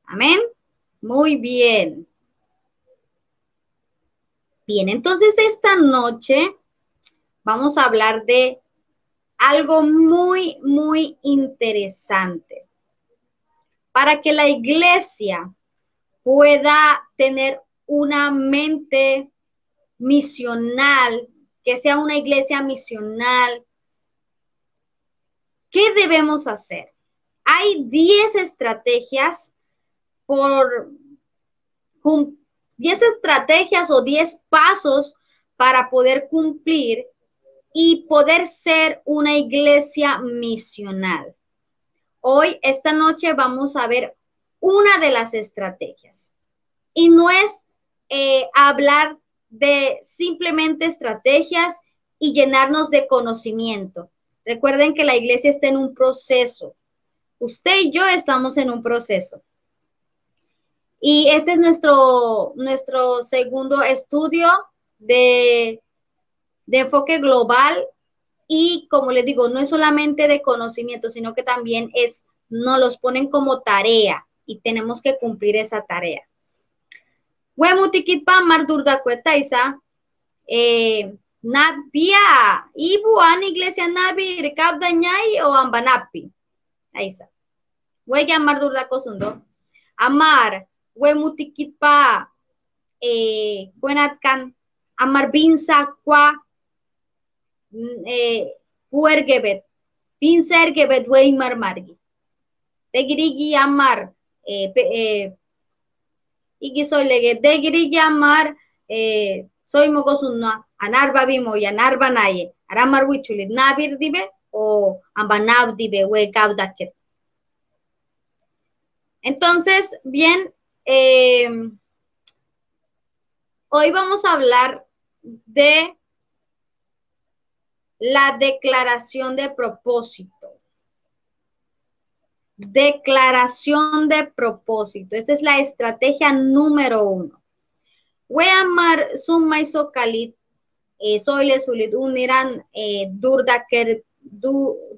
Amén. Muy bien. Bien, entonces esta noche vamos a hablar de algo muy, muy interesante. Para que la iglesia pueda tener una mente misional, que sea una iglesia misional, ¿qué debemos hacer? Hay 10 estrategias 10 estrategias o 10 pasos para poder cumplir y poder ser una iglesia misional. Hoy, esta noche, vamos a ver una de las estrategias. Y no es hablar de simplemente estrategias y llenarnos de conocimiento. Recuerden que la iglesia está en un proceso. Usted y yo estamos en un proceso. Y este es nuestro segundo estudio de enfoque global. Y como les digo, no es solamente de conocimiento, sino que también nos los ponen como tarea y tenemos que cumplir esa tarea. Wemutikit pa mardurda cuetaisa, nabia, ibu an iglesia nabi recabda ñay o ambanapi. Ahí está. Huella mardurda cosundo. Amar, wemutikit pa, buenatkan, amar binsa kwa, puergebet, pinsergebet weimar margi. Tegirigi amar, Iki soy lege, degirigi amar, soy mogosunna, anarba bimo y anarba naye, aramar wichulit, nabir dibe o ambanab dibe, we gabdaket. Entonces, bien, hoy vamos a hablar de la declaración de propósito. Declaración de propósito. Esta es la estrategia número 1. Weamar sumay sokalit, soyle sulit uniran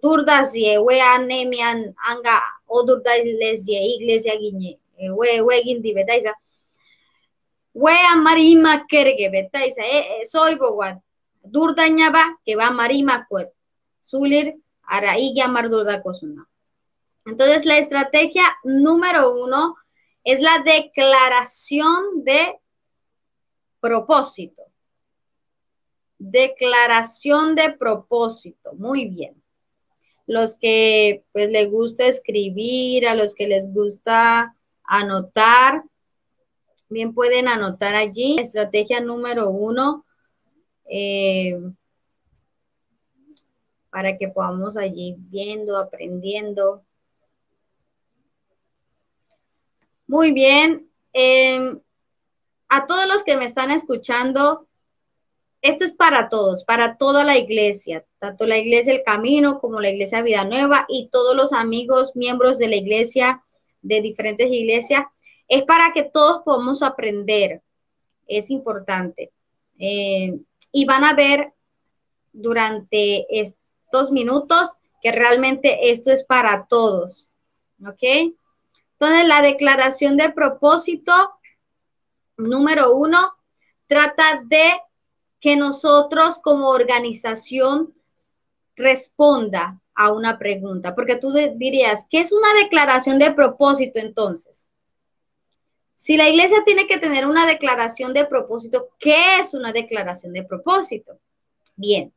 durdazie, weanemian anga o durdalezie, iglesia guiñe, we guindi betaisa. Weamar ima kerge betaisa, soy boguat. Durdañaba que va marima cuet. Sulir ara igamar durda cosuna. Entonces, la estrategia número 1 es la declaración de propósito. Declaración de propósito. Muy bien. Los que pues les gusta escribir, a los que les gusta anotar, bien pueden anotar allí. Estrategia número 1. Para que podamos allí viendo, aprendiendo. Muy bien. A todos los que me están escuchando, esto es para todos, para toda la iglesia, tanto la iglesia El Camino como la iglesia Vida Nueva y todos los amigos, miembros de la iglesia, de diferentes iglesias, es para que todos podamos aprender, es importante. Y van a ver durante estos minutos que realmente esto es para todos, ¿ok? Entonces, la declaración de propósito número 1 trata de que nosotros como organización responda a una pregunta, porque tú dirías, ¿qué es una declaración de propósito entonces? Si la iglesia tiene que tener una declaración de propósito, ¿qué es una declaración de propósito? Bien,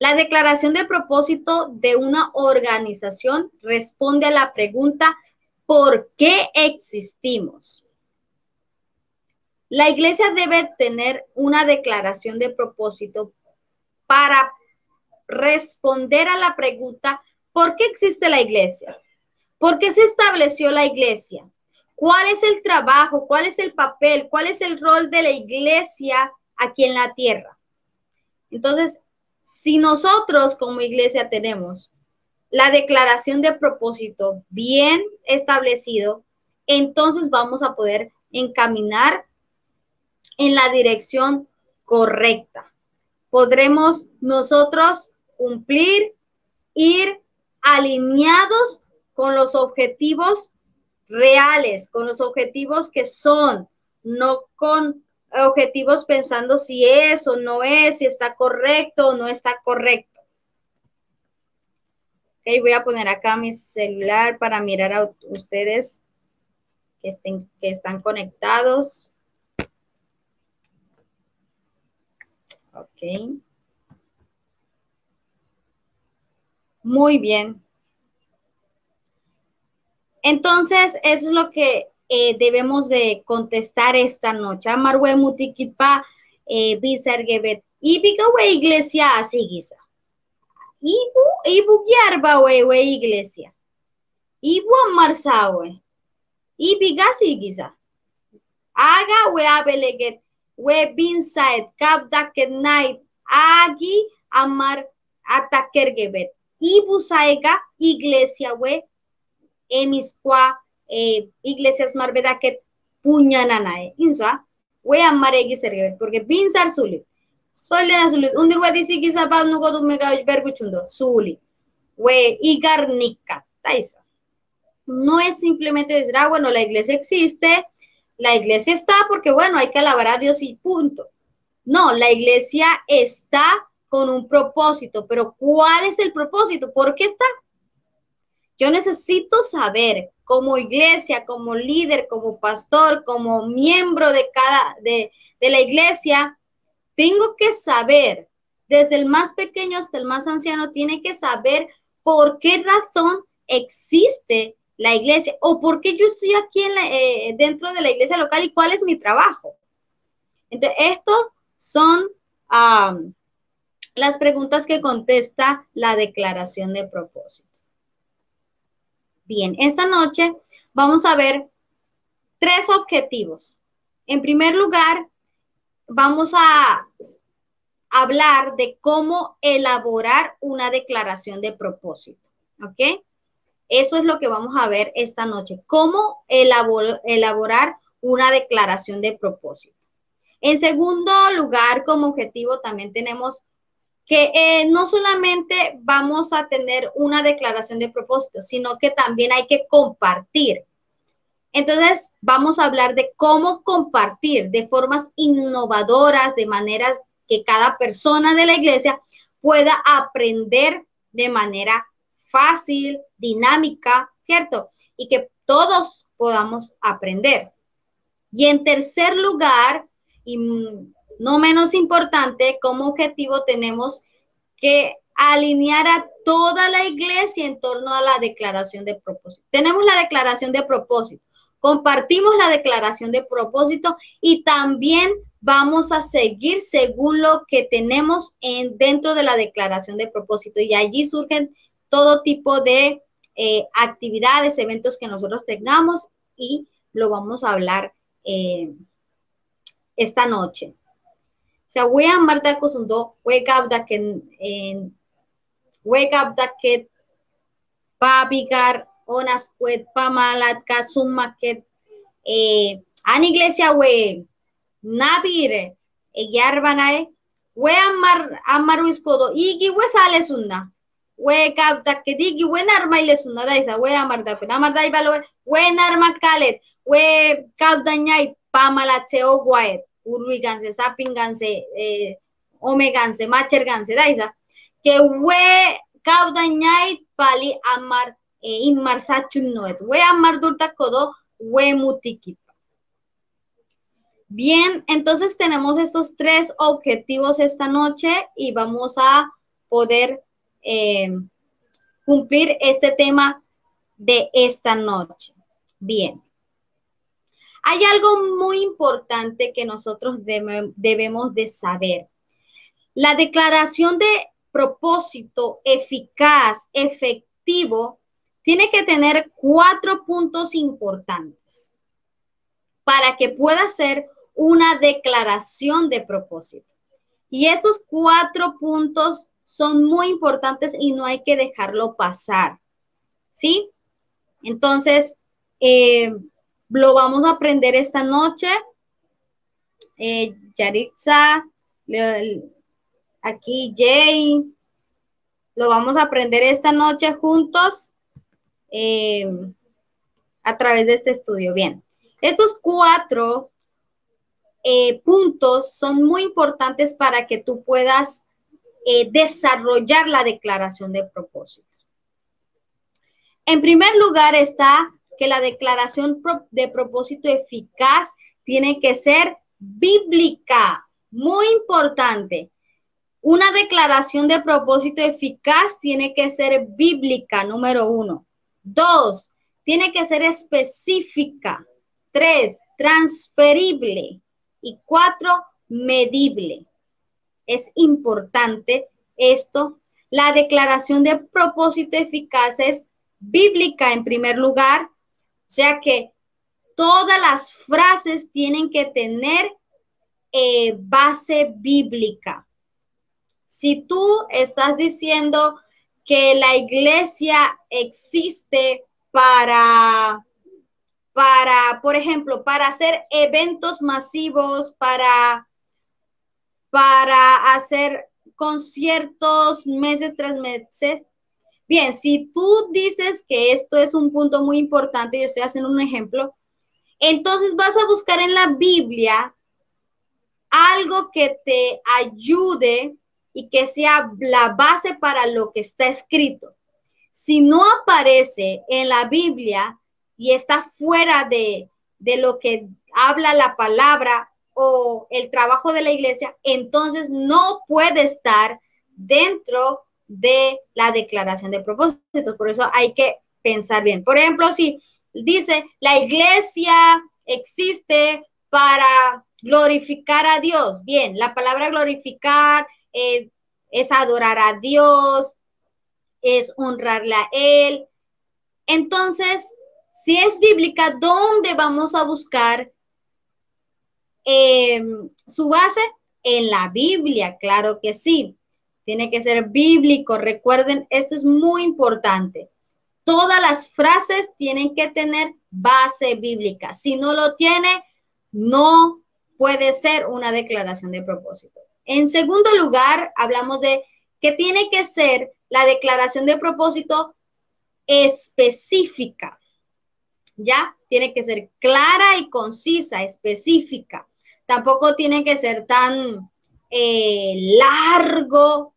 la declaración de propósito de una organización responde a la pregunta, ¿por qué existimos? La iglesia debe tener una declaración de propósito para responder a la pregunta, ¿por qué existe la iglesia? ¿Por qué se estableció la iglesia? ¿Cuál es el trabajo? ¿Cuál es el papel? ¿Cuál es el rol de la iglesia aquí en la tierra? Entonces, si nosotros como iglesia tenemos la declaración de propósito bien establecido, entonces vamos a poder encaminar en la dirección correcta. Podremos nosotros cumplir, ir alineados con los objetivos reales, con los objetivos que son, no con objetivos pensando si es o no es, si está correcto o no está correcto. Ok, voy a poner acá mi celular para mirar a ustedes que están conectados. Ok. Muy bien. Entonces, eso es lo que debemos de contestar esta noche. Amarwe mutikipa bisargebet. Ibiga we iglesia asigisa. Ibu yarba we iglesia. Ibu amarsawe. Ibiga sigisa. Aga we abeleget. We binsaet kabdaket night. Agi amar atakergebet. Ibu saega iglesia we emisqua iglesias marveda que puñananae insua we amaregi serge porque pinsar suli soy lena suli undir we disi gisa ba no godu mega berguchundo suli we igarnica taisa no es simplemente decir bueno la iglesia existe, la iglesia está porque bueno hay que alabar a Dios y punto. No, la iglesia está con un propósito, pero ¿cuál es el propósito? ¿Por qué está? Yo necesito saber como iglesia, como líder, como pastor, como miembro de la iglesia, tengo que saber, desde el más pequeño hasta el más anciano, tiene que saber por qué razón existe la iglesia o por qué yo estoy aquí dentro de la iglesia local y cuál es mi trabajo. Entonces, estos son las preguntas que contesta la declaración de propósito. Bien, esta noche vamos a ver 3 objetivos. En primer lugar, vamos a hablar de cómo elaborar una declaración de propósito, ¿ok? Eso es lo que vamos a ver esta noche, cómo elaborar una declaración de propósito. En segundo lugar, como objetivo también tenemos que no solamente vamos a tener una declaración de propósito, sino que también hay que compartir. Entonces, vamos a hablar de cómo compartir de formas innovadoras, de maneras que cada persona de la iglesia pueda aprender de manera fácil, dinámica, ¿cierto? Y que todos podamos aprender. Y en tercer lugar, y no menos importante, como objetivo tenemos que alinear a toda la iglesia en torno a la declaración de propósito. Tenemos la declaración de propósito, compartimos la declaración de propósito y también vamos a seguir según lo que tenemos dentro de la declaración de propósito y allí surgen todo tipo de actividades, eventos que nosotros tengamos y lo vamos a hablar esta noche. O sea, voy a Marta Cosundo, wake up da que papigar onasquet pamalat kasumaket an iglesia we nabire yarbanae we amar wiskodo igi we sale sunna we up da que digi we narmaile sunna daisa we amar da ibalo we narmat kalet we kabdañay pamalat se oguaet urwiganse, sapinganse, omeganse, macherganse, daisa, que we kaudañay pali amar inmar sachunnoet, we amar dulta kodo, we mutikipa. Bien, entonces tenemos estos 3 objetivos esta noche y vamos a poder cumplir este tema de esta noche. Bien. Hay algo muy importante que nosotros debemos de saber. La declaración de propósito eficaz, efectivo, tiene que tener 4 puntos importantes para que pueda ser una declaración de propósito. Y estos 4 puntos son muy importantes y no hay que dejarlo pasar, ¿sí? Entonces, lo vamos a aprender esta noche. Yaritza, aquí Jay, lo vamos a aprender esta noche juntos. a través de este estudio. Bien, estos 4 puntos son muy importantes para que tú puedas desarrollar la declaración de propósito. En primer lugar está que la declaración de propósito eficaz tiene que ser bíblica. Muy importante. Una declaración de propósito eficaz tiene que ser bíblica, número 1. 2, tiene que ser específica. 3, transferible. Y 4, medible. Es importante esto. La declaración de propósito eficaz es bíblica en primer lugar, o sea que todas las frases tienen que tener base bíblica. Si tú estás diciendo que la iglesia existe para, por ejemplo, para hacer eventos masivos, para hacer conciertos meses tras meses. Bien, si tú dices que esto es un punto muy importante, yo estoy haciendo un ejemplo, entonces vas a buscar en la Biblia algo que te ayude y que sea la base para lo que está escrito. Si no aparece en la Biblia y está fuera de lo que habla la palabra o el trabajo de la iglesia, entonces no puede estar dentro de la declaración de propósitos. Por eso hay que pensar bien. Por ejemplo, si dice la iglesia existe para glorificar a Dios. Bien, la palabra glorificar es adorar a Dios, es honrarle a Él. Entonces, si es bíblica, ¿dónde vamos a buscar su base? En la Biblia, claro que sí. Tiene que ser bíblico. Recuerden, esto es muy importante. Todas las frases tienen que tener base bíblica. Si no lo tiene, no puede ser una declaración de propósito. En segundo lugar, hablamos de que tiene que ser la declaración de propósito específica. ¿Ya? Tiene que ser clara y concisa, específica. Tampoco tiene que ser tan largo,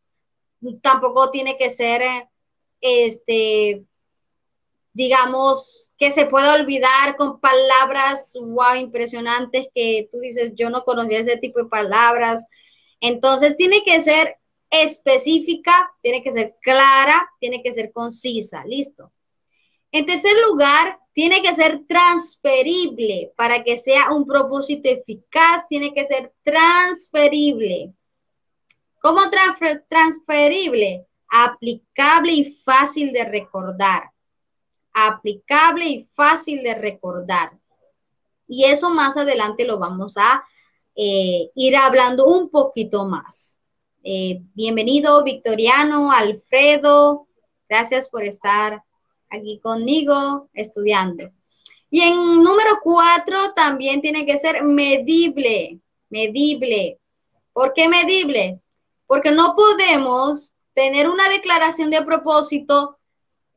tampoco tiene que ser, digamos, que se pueda olvidar con palabras, wow, impresionantes que tú dices, yo no conocía ese tipo de palabras. Entonces, tiene que ser específica, tiene que ser clara, tiene que ser concisa, listo. En tercer lugar, tiene que ser transferible. Para que sea un propósito eficaz, tiene que ser transferible. ¿Cómo transferible? Aplicable y fácil de recordar. Aplicable y fácil de recordar. Y eso más adelante lo vamos a ir hablando un poquito más. Bienvenido, Victoriano, Alfredo. Gracias por estar aquí conmigo estudiando. Y en número 4 también tiene que ser medible. Medible. ¿Por qué medible? Porque no podemos tener una declaración de propósito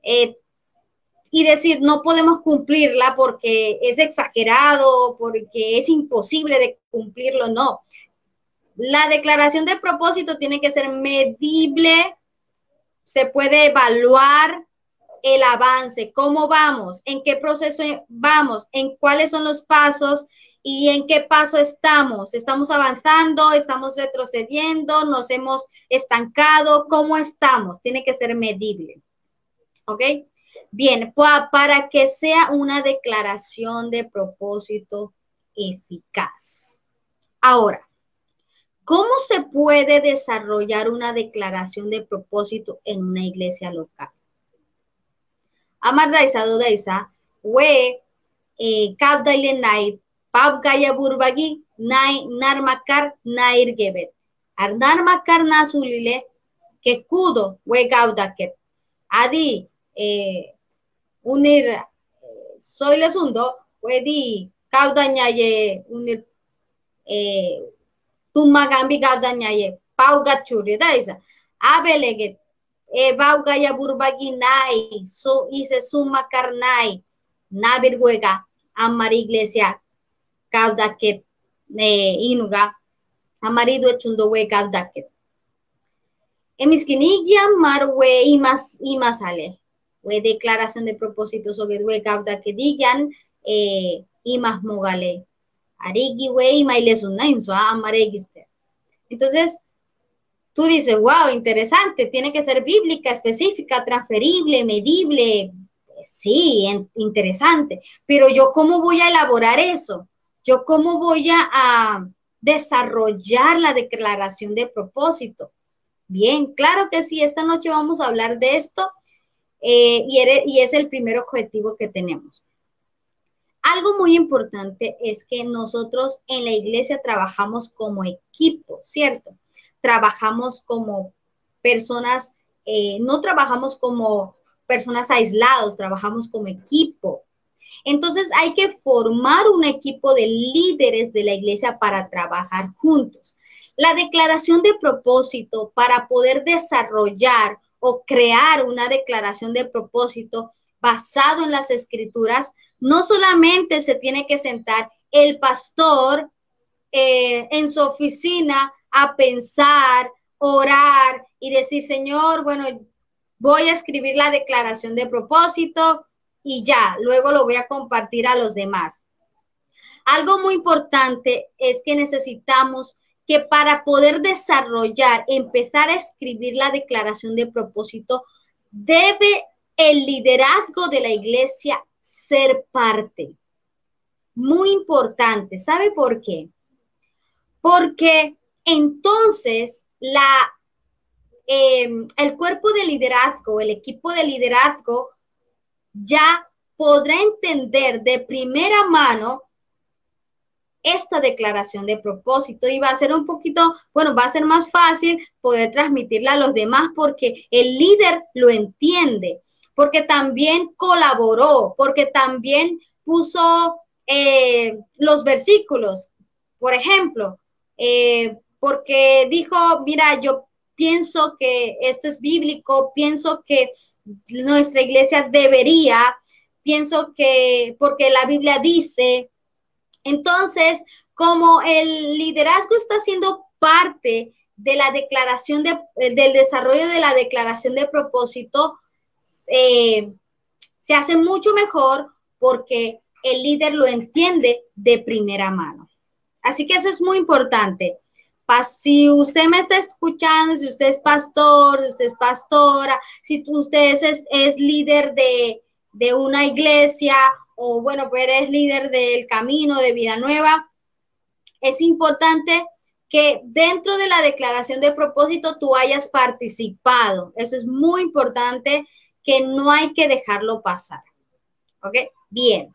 y decir no podemos cumplirla porque es exagerado, porque es imposible de cumplirlo. No. La declaración de propósito tiene que ser medible, se puede evaluar el avance, cómo vamos, en qué proceso vamos, en cuáles son los pasos y en qué paso estamos. ¿Estamos avanzando? ¿Estamos retrocediendo? ¿Nos hemos estancado? ¿Cómo estamos? Tiene que ser medible. ¿Ok? Bien, para que sea una declaración de propósito eficaz. Ahora, ¿cómo se puede desarrollar una declaración de propósito en una iglesia local? Amardaisa dodaisa, we kabdaile nait, pap gaya burbagi, nai narmakar nair gebet. Ar narmakar nasulile, que kudo, we gaudaket. Adi, unir, soy lesundo, we di kaudañaye, unir, tumagambi kaudañaye, pau gachuri, daisa. Abeleget, bauga ya burbagi nai, so ise suma karnai, Nabir Huega, Amari Iglesia, Kaudaket, Inuga, Amarido Chundo We Kaudaket. Emiskinigia mar we imas ale. We declaración de propósito sobre we Kaudaket digan, imas mogale. Arigi we imailesunna insua amaregiste. Entonces, tú dices, wow, interesante, tiene que ser bíblica, específica, transferible, medible. Sí, interesante, pero yo cómo voy a elaborar eso, yo cómo voy a desarrollar la declaración de propósito. Bien, claro que sí, esta noche vamos a hablar de esto y es el primer objetivo que tenemos. Algo muy importante es que nosotros en la iglesia trabajamos como equipo, ¿cierto? Trabajamos como personas, no trabajamos como personas aislados, trabajamos como equipo. Entonces hay que formar un equipo de líderes de la iglesia para trabajar juntos. La declaración de propósito para poder desarrollar o crear una declaración de propósito basado en las escrituras, no solamente se tiene que sentar el pastor en su oficina a pensar, orar y decir, Señor, bueno, voy a escribir la declaración de propósito y ya, luego lo voy a compartir a los demás. Algo muy importante es que necesitamos que para poder desarrollar, empezar a escribir la declaración de propósito, debe el liderazgo de la iglesia ser parte. Muy importante. ¿Sabe por qué? Porque entonces el cuerpo de liderazgo, el equipo de liderazgo, ya podrá entender de primera mano esta declaración de propósito y va a ser un poquito, bueno, va a ser más fácil poder transmitirla a los demás porque el líder lo entiende, porque también colaboró, porque también puso los versículos, por ejemplo, porque dijo, mira, yo pienso que esto es bíblico, pienso que nuestra iglesia debería, pienso que porque la Biblia dice. Entonces, como el liderazgo está siendo parte de la declaración del desarrollo de la declaración de propósito, se hace mucho mejor porque el líder lo entiende de primera mano. Así que eso es muy importante. Si usted me está escuchando, si usted es pastor, si usted es pastora, si usted es líder de una iglesia o bueno, pues eres líder del camino de Vida Nueva, es importante que dentro de la declaración de propósito tú hayas participado. Eso es muy importante que no hay que dejarlo pasar. ¿Ok? Bien.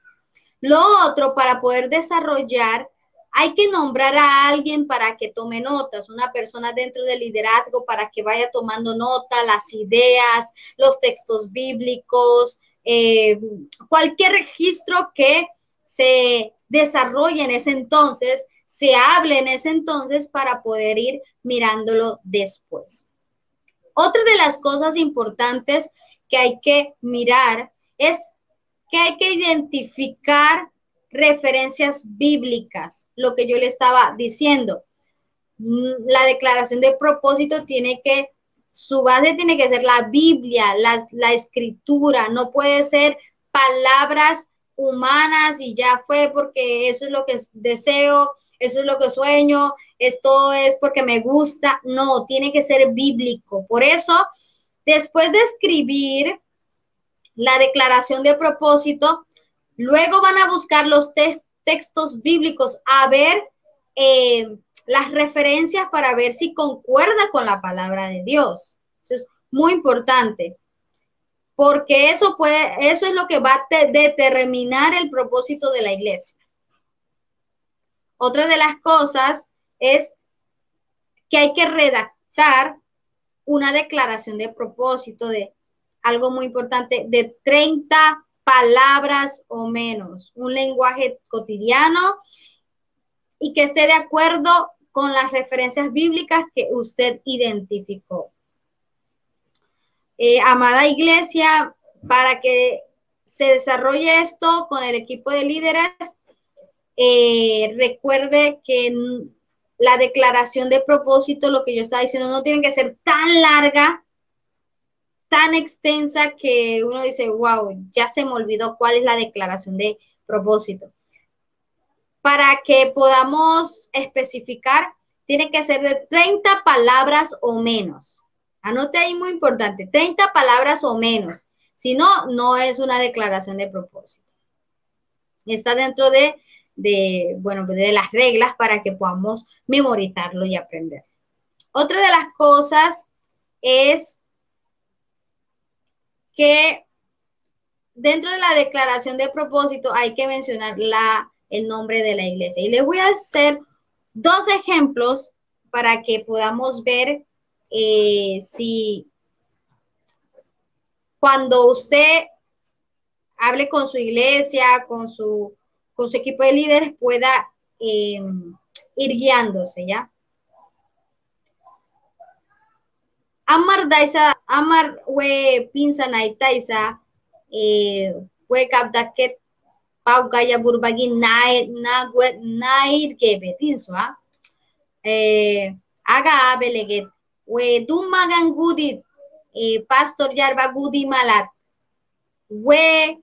Lo otro, para poder desarrollar, hay que nombrar a alguien para que tome notas, una persona dentro del liderazgo para que vaya tomando nota, las ideas, los textos bíblicos, cualquier registro que se desarrolle en ese entonces, se hable en ese entonces para poder ir mirándolo después. Otra de las cosas importantes que hay que mirar es que hay que identificar referencias bíblicas, lo que yo le estaba diciendo. La declaración de propósito su base tiene que ser la Biblia, la escritura, no puede ser palabras humanas y ya fue porque eso es lo que deseo, eso es lo que sueño, esto es porque me gusta, no, tiene que ser bíblico. Por eso, después de escribir la declaración de propósito, luego van a buscar los textos bíblicos a ver las referencias para ver si concuerda con la palabra de Dios. Eso es muy importante, porque eso es lo que va a determinar el propósito de la iglesia. Otra de las cosas es que hay que redactar una declaración de propósito de algo muy importante, de 30 palabras o menos, un lenguaje cotidiano y que esté de acuerdo con las referencias bíblicas que usted identificó. Amada iglesia, para que se desarrolle esto con el equipo de líderes, recuerde que la declaración de propósito, lo que yo estaba diciendo, no tiene que ser tan larga, tan extensa que uno dice, wow, ya se me olvidó cuál es la declaración de propósito. Para que podamos especificar, tiene que ser de 30 palabras o menos. Anote ahí, muy importante, 30 palabras o menos. Si no, no es una declaración de propósito. Está dentro de las reglas para que podamos memorizarlo y aprender. Otra de las cosas es que dentro de la declaración de propósito hay que mencionar el nombre de la iglesia. Y les voy a hacer 2 ejemplos para que podamos ver si cuando usted hable con su iglesia, con su equipo de líderes, pueda ir guiándose, ¿ya? Amar we pinsanay taisa we kapdaket pau gaya burbagi nair gebe tinswa aga abeleget we dumagan gudit pastor yarba gudi malat we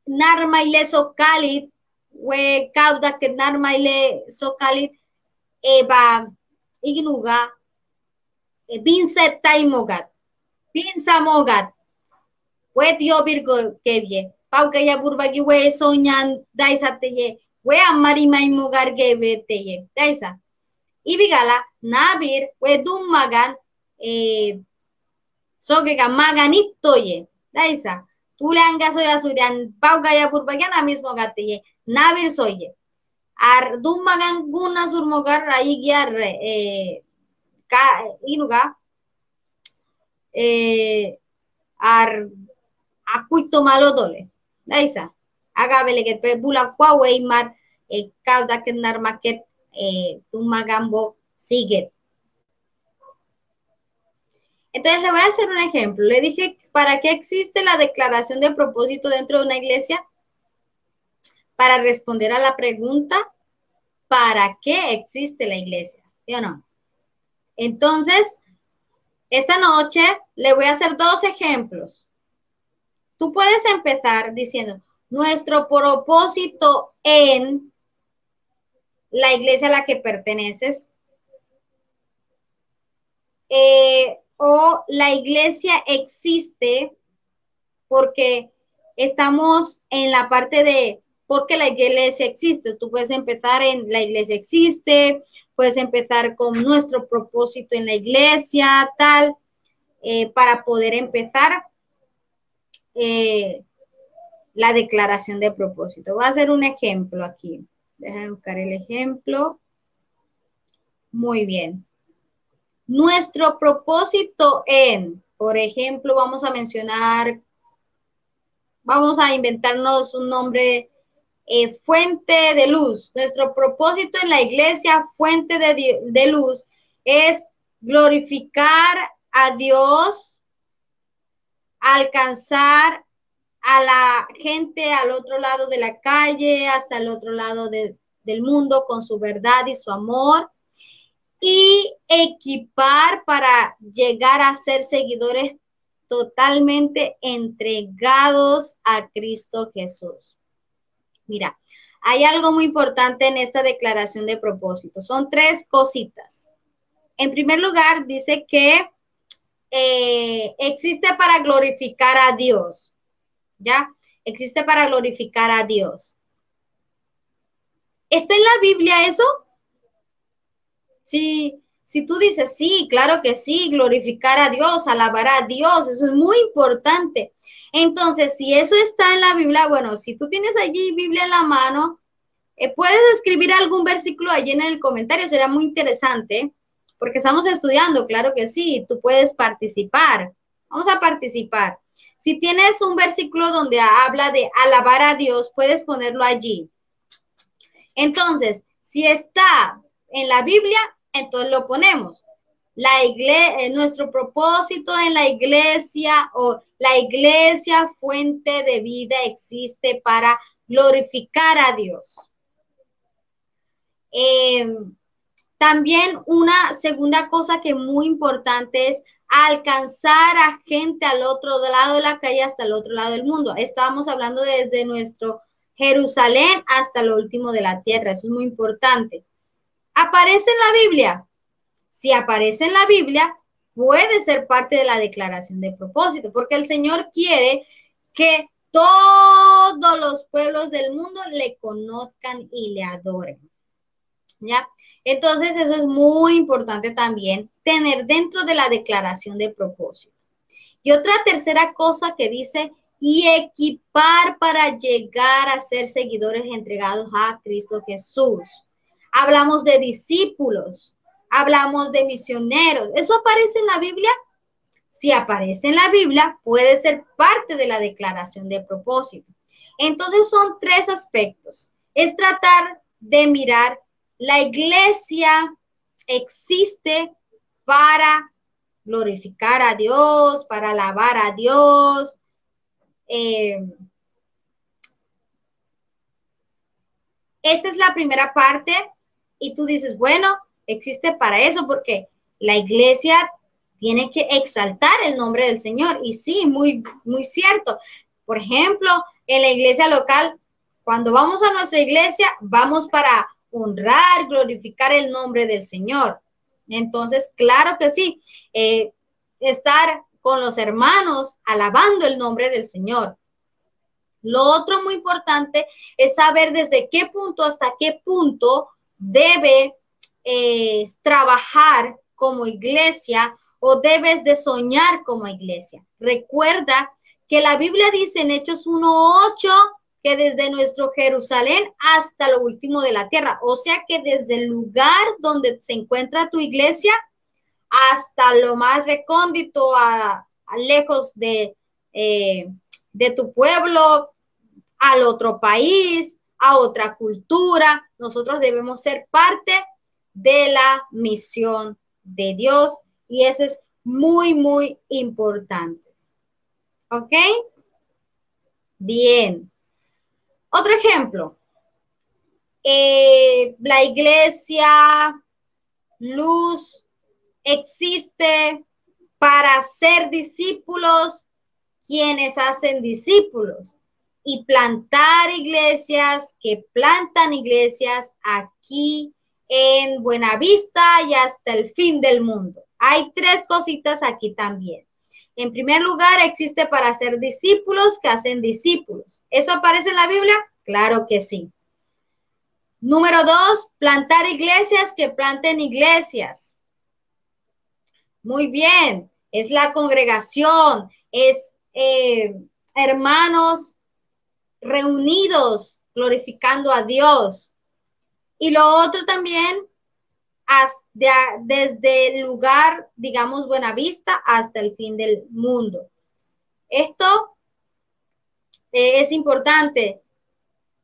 narmaile sokalit we kapdaket narmaile sokalit eba ignuga Binset Taimogat, Pinsa Mogat, Wetio Virgo Kevye, Paukaya Burbagi, we Sonyan, Daisa Teye, we Amarima Mogar Gebe Teye, Daisa. Ibigala, Nabir, we Dumagan, Sogega Maganitoye, Daisa. Tulanga soya surian, Paukaya Burbagiana mismo gateye, Nabir soye. Ar Dumagan Guna Surmogar, Raigiar, inuga ar akuito malo dole daisa agabele que pe bula kwawe mar kauda que narmaket tumagambo sigue. Entonces le voy a hacer un ejemplo. Le dije, ¿para qué existe la declaración de propósito dentro de una iglesia? Para responder a la pregunta, ¿para qué existe la iglesia? ¿Sí o no? Entonces, esta noche le voy a hacer 2 ejemplos. Tú puedes empezar diciendo, nuestro propósito en la iglesia a la que perteneces, o la iglesia existe porque estamos en la parte de porque la iglesia existe. Tú puedes empezar en la iglesia existe, puedes empezar con nuestro propósito en la iglesia, tal, para poder empezar la declaración de propósito. Voy a hacer un ejemplo aquí. Déjame buscar el ejemplo. Muy bien. Nuestro propósito en, por ejemplo, vamos a mencionar, vamos a inventarnos un nombre, fuente de luz. Nuestro propósito en la iglesia, fuente de luz, es glorificar a Dios, alcanzar a la gente al otro lado de la calle, hasta el otro lado del mundo con su verdad y su amor, y equipar para llegar a ser seguidores totalmente entregados a Cristo Jesús. Mira, hay algo muy importante en esta declaración de propósito. Son 3 cositas. En primer lugar, dice que existe para glorificar a Dios. ¿Ya? Existe para glorificar a Dios. ¿Está en la Biblia eso? Si tú dices, sí, claro que sí, glorificar a Dios, alabar a Dios, eso es muy importante. Entonces, si eso está en la Biblia, bueno, si tú tienes allí Biblia en la mano, puedes escribir algún versículo allí en el comentario, será muy interesante, porque estamos estudiando, claro que sí, tú puedes participar. Vamos a participar. Si tienes un versículo donde habla de alabar a Dios, puedes ponerlo allí. Entonces, si está en la Biblia, entonces lo ponemos. nuestro propósito en la iglesia o la iglesia fuente de vida existe para glorificar a Dios. También una segunda cosa que es muy importante es alcanzar a gente al otro lado de la calle hasta el otro lado del mundo. Estábamos hablando desde nuestro Jerusalén hasta lo último de la tierra. Eso es muy importante. ¿Aparece en la Biblia? Si aparece en la Biblia, puede ser parte de la declaración de propósito, porque el Señor quiere que todos los pueblos del mundo le conozcan y le adoren. ¿Ya? Entonces, eso es muy importante también tener dentro de la declaración de propósito. Y otra tercera cosa que dice, y equipar para llegar a ser seguidores entregados a Cristo Jesús. Hablamos de discípulos, hablamos de misioneros. ¿Eso aparece en la Biblia? Si aparece en la Biblia, puede ser parte de la declaración de propósito. Entonces son tres aspectos. Es tratar de mirar, la iglesia existe para glorificar a Dios, para alabar a Dios. Esta es la primera parte y tú dices, bueno, existe para eso porque la iglesia tiene que exaltar el nombre del Señor. Y sí, muy, muy cierto. Por ejemplo, en la iglesia local, cuando vamos a nuestra iglesia, vamos para honrar, glorificar el nombre del Señor. Entonces, claro que sí, estar con los hermanos alabando el nombre del Señor. Lo otro muy importante es saber desde qué punto hasta qué punto debe trabajar como iglesia o debes de soñar como iglesia. Recuerda que la Biblia dice en Hechos 1:8 que desde nuestro Jerusalén hasta lo último de la tierra, o sea que desde el lugar donde se encuentra tu iglesia hasta lo más recóndito, a lejos de tu pueblo, al otro país, a otra cultura. Nosotros debemos ser parte de la misión de Dios y eso es muy, muy importante. ¿Ok? Bien. Otro ejemplo. La iglesia Luz existe para ser discípulos quienes hacen discípulos y plantar iglesias que plantan iglesias aquí en Buenavista y hasta el fin del mundo. Hay tres cositas aquí también. En primer lugar, existe para ser discípulos que hacen discípulos. ¿Eso aparece en la Biblia? Claro que sí. Número 2, plantar iglesias que planten iglesias. Muy bien, es la congregación, es hermanos reunidos glorificando a Dios. Y lo otro también, desde el lugar, digamos, Buenavista hasta el fin del mundo. Esto es importante.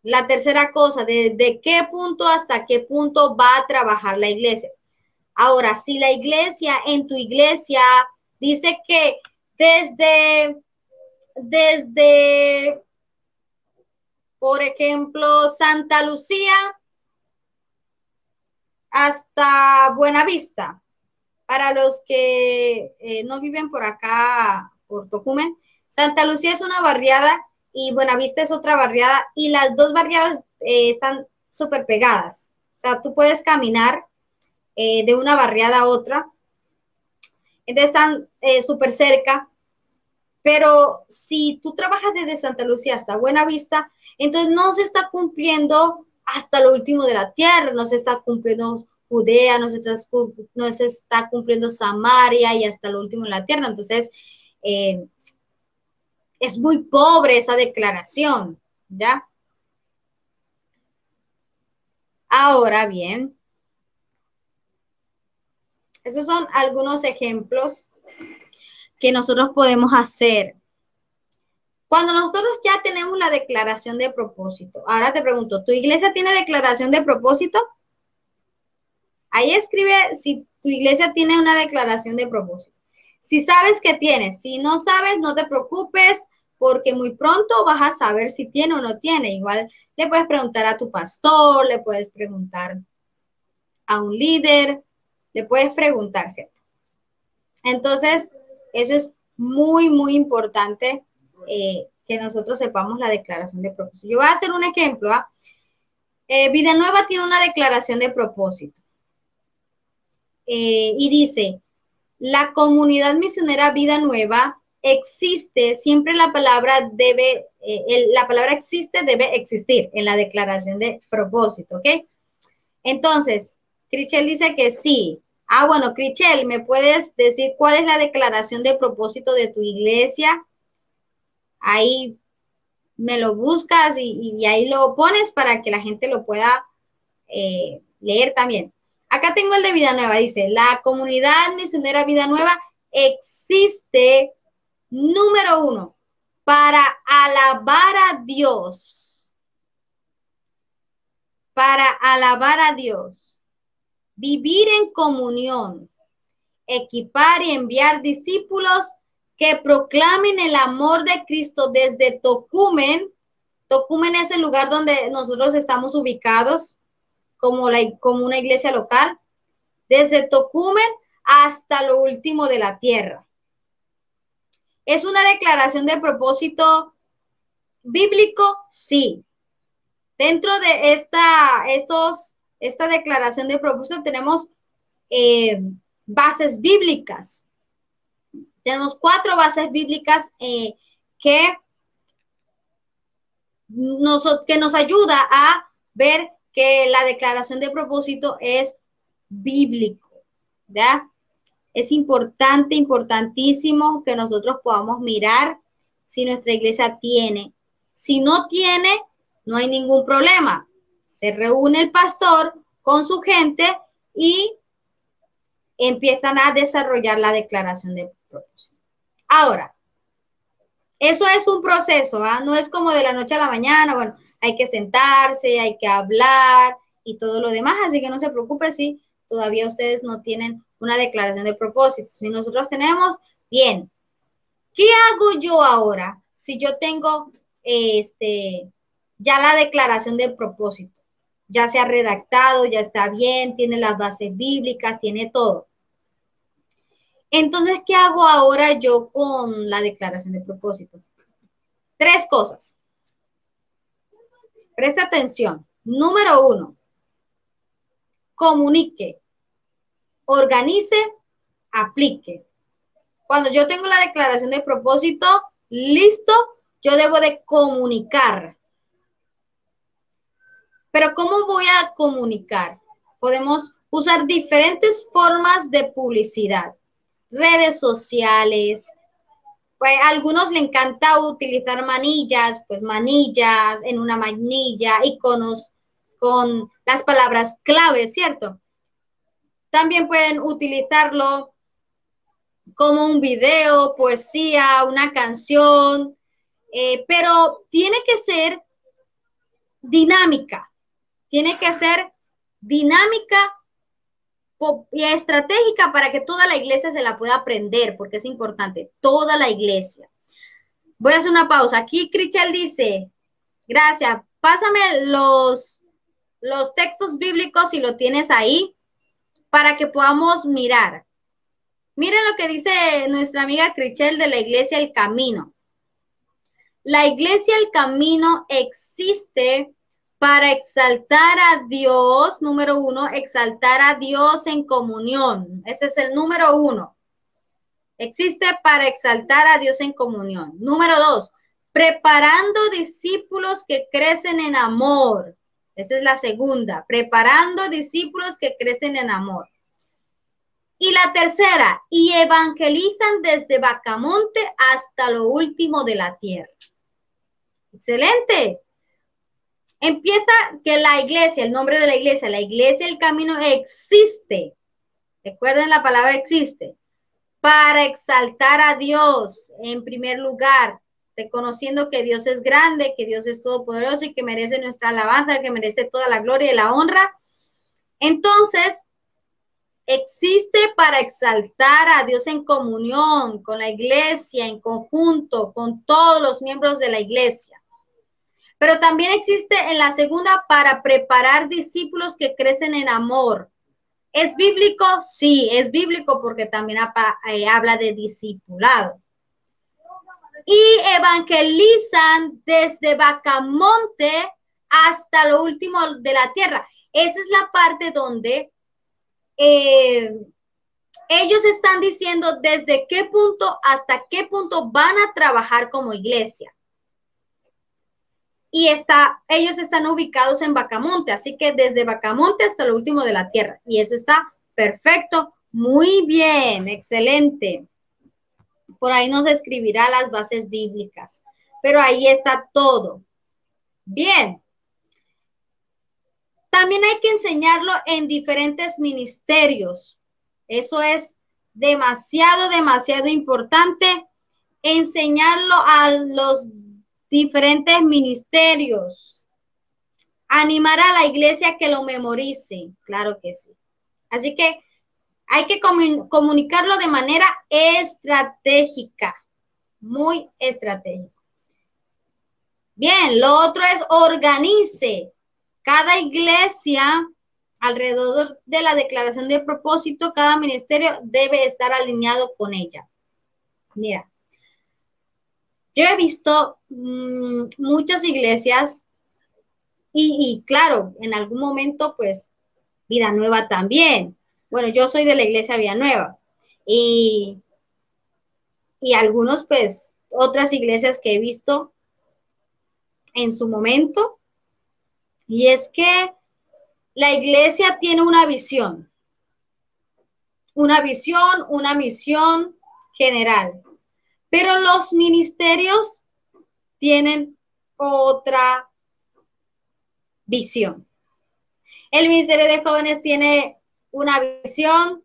La tercera cosa, ¿de qué punto hasta qué punto va a trabajar la iglesia? Ahora, si la iglesia, en tu iglesia, dice que desde, por ejemplo, Santa Lucía hasta Buenavista, para los que no viven por acá, por Tocumen, Santa Lucía es una barriada y Buenavista es otra barriada y las dos barriadas están súper pegadas. O sea, tú puedes caminar de una barriada a otra. Entonces están súper cerca. Pero si tú trabajas desde Santa Lucía hasta Buenavista, entonces no se está cumpliendo hasta lo último de la tierra, no se está cumpliendo Judea, no se está cumpliendo Samaria y hasta lo último de la tierra. Entonces, es muy pobre esa declaración, ¿ya? Ahora bien, esos son algunos ejemplos que nosotros podemos hacer. Cuando nosotros ya tenemos la declaración de propósito, ahora te pregunto, ¿tu iglesia tiene declaración de propósito? Ahí escribe si tu iglesia tiene una declaración de propósito. Si sabes que tienes, si no sabes, no te preocupes, porque muy pronto vas a saber si tiene o no tiene. Igual le puedes preguntar a tu pastor, le puedes preguntar a un líder, le puedes preguntar, ¿cierto? Entonces, eso es muy, muy importante que nosotros sepamos la declaración de propósito. Yo voy a hacer un ejemplo. Vida Nueva tiene una declaración de propósito y dice, la comunidad misionera Vida Nueva existe, siempre la palabra debe, la palabra existe debe existir en la declaración de propósito, ¿ok? Entonces, Crichel dice que sí. Bueno, Crichel, ¿me puedes decir cuál es la declaración de propósito de tu iglesia? Ahí me lo buscas y ahí lo pones para que la gente lo pueda leer también. Acá tengo el de Vida Nueva, dice, la comunidad misionera Vida Nueva existe, número 1, para alabar a Dios. Para alabar a Dios. Vivir en comunión. Equipar y enviar discípulos que proclamen el amor de Cristo desde Tocumen. Tocumen es el lugar donde nosotros estamos ubicados como una iglesia local. Desde Tocumen hasta lo último de la tierra. ¿Es una declaración de propósito bíblico? Sí. Dentro de esta declaración de propósito tenemos bases bíblicas. Tenemos 4 bases bíblicas que nos ayuda a ver que la declaración de propósito es bíblico, ¿ya? Es importante, importantísimo que nosotros podamos mirar si nuestra iglesia tiene. Si no tiene, no hay ningún problema. Se reúne el pastor con su gente y empiezan a desarrollar la declaración de propósito. Ahora, eso es un proceso, ¿ah? No es como de la noche a la mañana. Bueno, hay que sentarse, hay que hablar y todo lo demás, así que no se preocupe si todavía ustedes no tienen una declaración de propósito. Si nosotros tenemos, bien. ¿Qué hago yo ahora si yo tengo ya la declaración de propósito? Ya se ha redactado, ya está bien, tiene las bases bíblicas, tiene todo. Entonces, ¿qué hago ahora yo con la declaración de propósito? 3 cosas. Presta atención. Número 1, comunique, organice, aplique. Cuando yo tengo la declaración de propósito, listo, yo debo de comunicar. Pero ¿cómo voy a comunicar? Podemos usar diferentes formas de publicidad. Redes sociales. Pues a algunos les encanta utilizar manillas, pues manillas, en una manilla, iconos con las palabras clave, ¿cierto? También pueden utilizarlo como un video, poesía, una canción, pero tiene que ser dinámica. Tiene que ser dinámica y estratégica para que toda la iglesia se la pueda aprender, porque es importante, toda la iglesia. Voy a hacer una pausa. Aquí Crichel dice, gracias, pásame los textos bíblicos si lo tienes ahí para que podamos mirar. Miren lo que dice nuestra amiga Crichel de la iglesia El Camino. La iglesia El Camino existe para exaltar a Dios, número 1, exaltar a Dios en comunión. Ese es el número 1. Existe para exaltar a Dios en comunión. Número 2, preparando discípulos que crecen en amor. Esa es la segunda, preparando discípulos que crecen en amor. Y la tercera, y evangelizan desde Bacamonte hasta lo último de la tierra. Excelente. Empieza que la iglesia, el nombre de la iglesia El Camino existe. Recuerden la palabra existe. Para exaltar a Dios en primer lugar, reconociendo que Dios es grande, que Dios es todopoderoso y que merece nuestra alabanza, que merece toda la gloria y la honra. Entonces, existe para exaltar a Dios en comunión con la iglesia, en conjunto, con todos los miembros de la iglesia. Pero también existe en la segunda para preparar discípulos que crecen en amor. ¿Es bíblico? Sí, es bíblico porque también habla de discipulado. Y evangelizan desde Bacamonte hasta lo último de la tierra. Esa es la parte donde ellos están diciendo desde qué punto hasta qué punto van a trabajar como iglesia. Y ellos están ubicados en Bacamonte, así que desde Bacamonte hasta lo último de la tierra. Y eso está perfecto, muy bien, excelente. Por ahí nos escribirá las bases bíblicas, pero ahí está todo. Bien. También hay que enseñarlo en diferentes ministerios. Eso es demasiado, demasiado importante, enseñarlo a los diferentes ministerios. Animar a la iglesia a que lo memorice, claro que sí. Así que hay que comunicarlo de manera estratégica, muy estratégica. Bien, lo otro es organice. Cada iglesia, alrededor de la declaración de propósito, cada ministerio debe estar alineado con ella. Mira, yo he visto muchas iglesias y claro, en algún momento, pues, Vida Nueva también. Bueno, yo soy de la iglesia Vida Nueva y algunos, pues, otras iglesias que he visto en su momento, y es que la iglesia tiene una visión, una misión general, pero los ministerios tienen otra visión. El Ministerio de Jóvenes tiene una visión,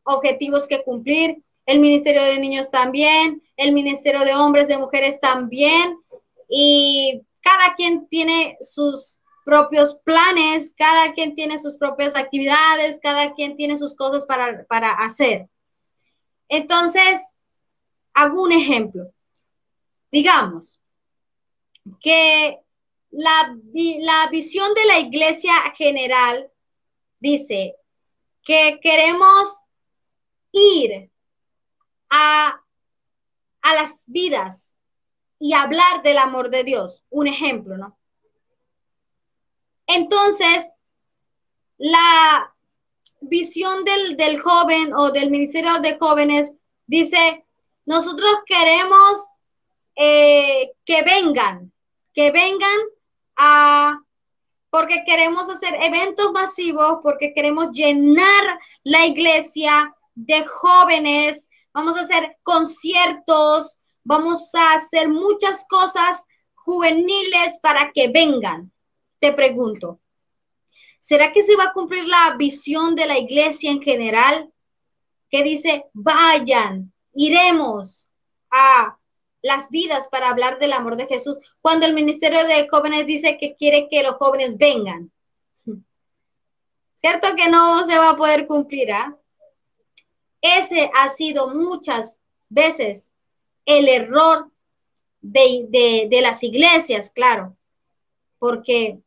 objetivos que cumplir, el Ministerio de Niños también, el Ministerio de Hombres, de Mujeres también, y cada quien tiene sus propios planes, cada quien tiene sus propias actividades, cada quien tiene sus cosas para hacer. Entonces, hago un ejemplo. Digamos que la visión de la iglesia general dice que queremos ir a las vidas y hablar del amor de Dios. Un ejemplo, ¿no? Entonces, la visión del joven o del ministerio de jóvenes dice, nosotros queremos que vengan porque queremos hacer eventos masivos, porque queremos llenar la iglesia de jóvenes, vamos a hacer conciertos, vamos a hacer muchas cosas juveniles para que vengan. Te pregunto, ¿será que se va a cumplir la visión de la iglesia en general? Que dice, vayan, iremos a las vidas para hablar del amor de Jesús, cuando el Ministerio de Jóvenes dice que quiere que los jóvenes vengan. ¿Cierto que no se va a poder cumplir? Ese ha sido muchas veces el error de las iglesias, claro, porque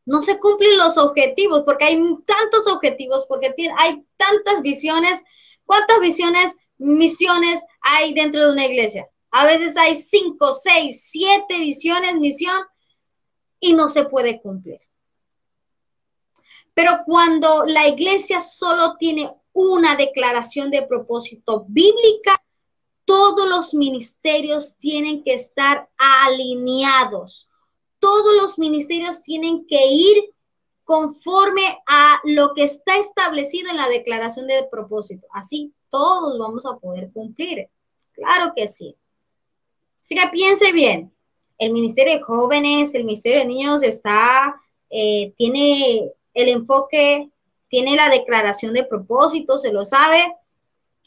no se cumplen los objetivos, porque hay tantos objetivos, porque hay tantas visiones. ¿Cuántas misiones hay dentro de una iglesia? A veces hay 5, 6, 7 visiones, misión, y no se puede cumplir. Pero cuando la iglesia solo tiene una declaración de propósito bíblica, todos los ministerios tienen que estar alineados. Todos los ministerios tienen que ir conforme a lo que está establecido en la declaración de propósito. Así todos vamos a poder cumplir. Claro que sí. Así que piense bien. El Ministerio de Jóvenes, el Ministerio de Niños tiene el enfoque, tiene la declaración de propósito, se lo sabe,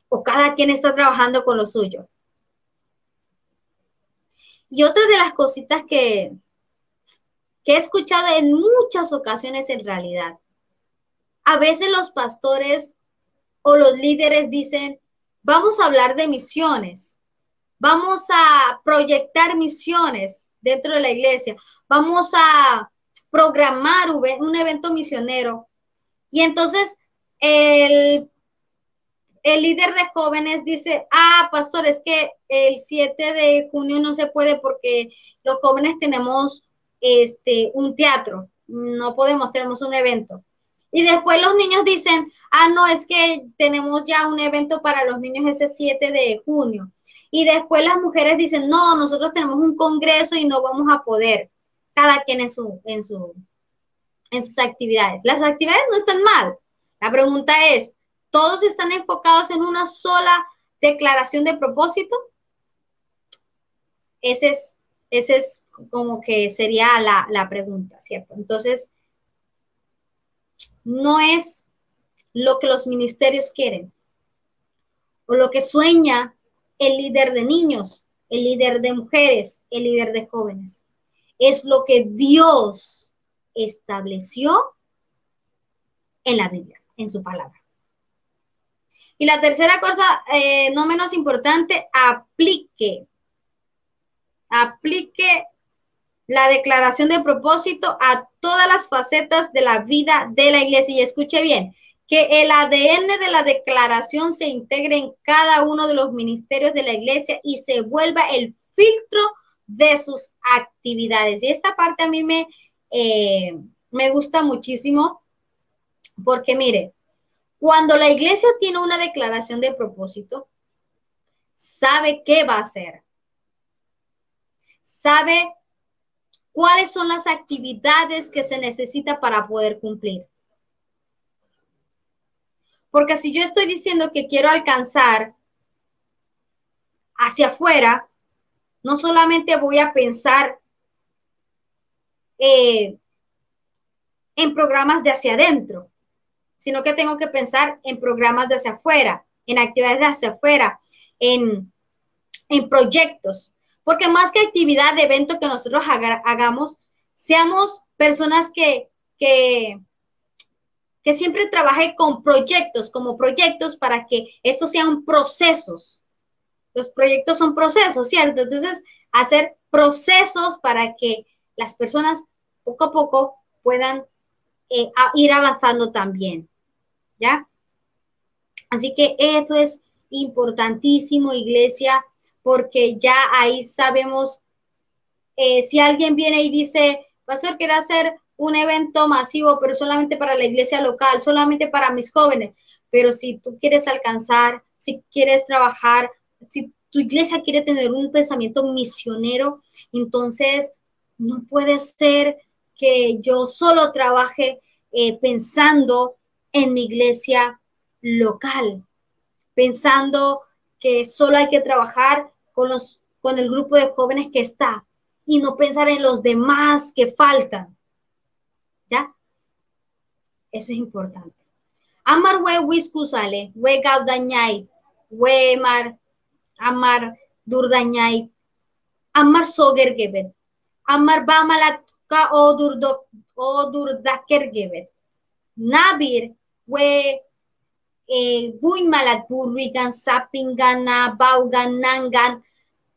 o cada quien está trabajando con lo suyo. Y otra de las cositas que he escuchado en muchas ocasiones en realidad, a veces los pastores o los líderes dicen, vamos a hablar de misiones, vamos a proyectar misiones dentro de la iglesia, vamos a programar un evento misionero. Y entonces el líder de jóvenes dice, pastor, es que el 7 de junio no se puede porque los jóvenes tenemos un teatro, no podemos, tenemos un evento. Y después los niños dicen, no, es que tenemos ya un evento para los niños ese 7 de junio. Y después las mujeres dicen, no, nosotros tenemos un congreso y no vamos a poder, cada quien en sus actividades. Las actividades no están mal. La pregunta es, ¿todos están enfocados en una sola declaración de propósito? Ese es como que sería la pregunta, ¿cierto? Entonces, no es lo que los ministerios quieren o lo que sueña el líder de niños, el líder de mujeres, el líder de jóvenes. Es lo que Dios estableció en la Biblia, en su palabra. Y la tercera cosa, no menos importante, aplique la declaración de propósito a todas las facetas de la vida de la iglesia. Y escuche bien, que el ADN de la declaración se integre en cada uno de los ministerios de la iglesia y se vuelva el filtro de sus actividades. Y esta parte a mí me gusta muchísimo porque, mire, cuando la iglesia tiene una declaración de propósito, sabe qué va a hacer, sabe cuáles son las actividades que se necesita para poder cumplir. Porque si yo estoy diciendo que quiero alcanzar hacia afuera, no solamente voy a pensar en programas de hacia adentro, sino que tengo que pensar en programas de hacia afuera, en actividades de hacia afuera, en proyectos. Porque más que actividad de evento que nosotros hagamos, seamos personas que siempre trabaje con proyectos, como proyectos para que estos sean procesos. Los proyectos son procesos, ¿cierto? Entonces, hacer procesos para que las personas poco a poco puedan ir avanzando también, ¿ya? Así que eso es importantísimo, iglesia, porque ya ahí sabemos, si alguien viene y dice, pastor, quiero hacer un evento masivo, pero solamente para la iglesia local, solamente para mis jóvenes, pero si tú quieres alcanzar, si quieres trabajar, si tu iglesia quiere tener un pensamiento misionero, entonces no puede ser que yo solo trabaje pensando en mi iglesia local, pensando que solo hay que trabajar con el grupo de jóvenes que está y no pensar en los demás que faltan. ¿Ya? Eso es importante. Amar we wiskusale, we gaudañay, we amar durdañay, amar soger gebet, amar bamalatka o durdaker gebet. Nabir we buñ malat burrigan, sapingana, baugan, nangan,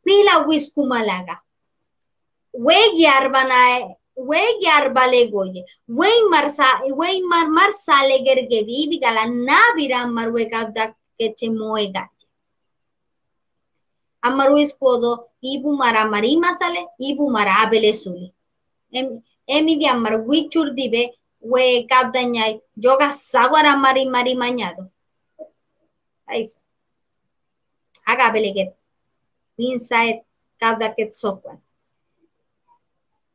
pila wiskumalaga. We gyar balegoye, wey mar sale gergebi bigala nabira mar we gabda keche moega. Amaru espodo ibu mara marima sale, ibu mara abele suli. Emi di amar wichur dibe we gabda nyai yoga sagwara mari mañado. Ahí está. Haga beleget. Inside gabda ket sokwan.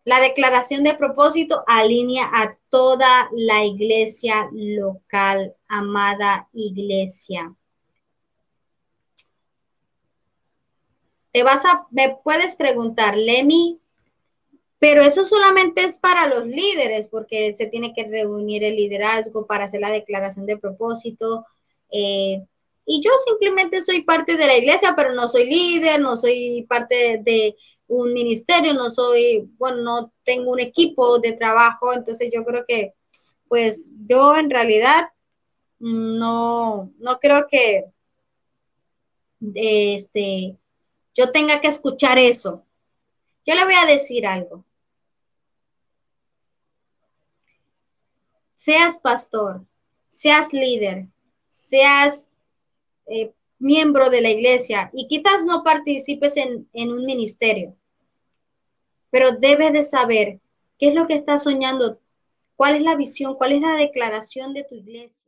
La declaración de propósito alinea a toda la iglesia local, amada iglesia. Me puedes preguntar, Lemi, pero eso solamente es para los líderes, porque se tiene que reunir el liderazgo para hacer la declaración de propósito. Y yo simplemente soy parte de la iglesia, pero no soy líder, no soy parte de un ministerio, no tengo un equipo de trabajo, entonces yo creo que, pues, yo en realidad No, no creo que este, yo tenga que escuchar eso. Yo le voy a decir algo. Seas pastor, seas líder, seas miembro de la iglesia y quizás no participes en un ministerio, pero debes de saber qué es lo que estás soñando, cuál es la visión, cuál es la declaración de tu iglesia.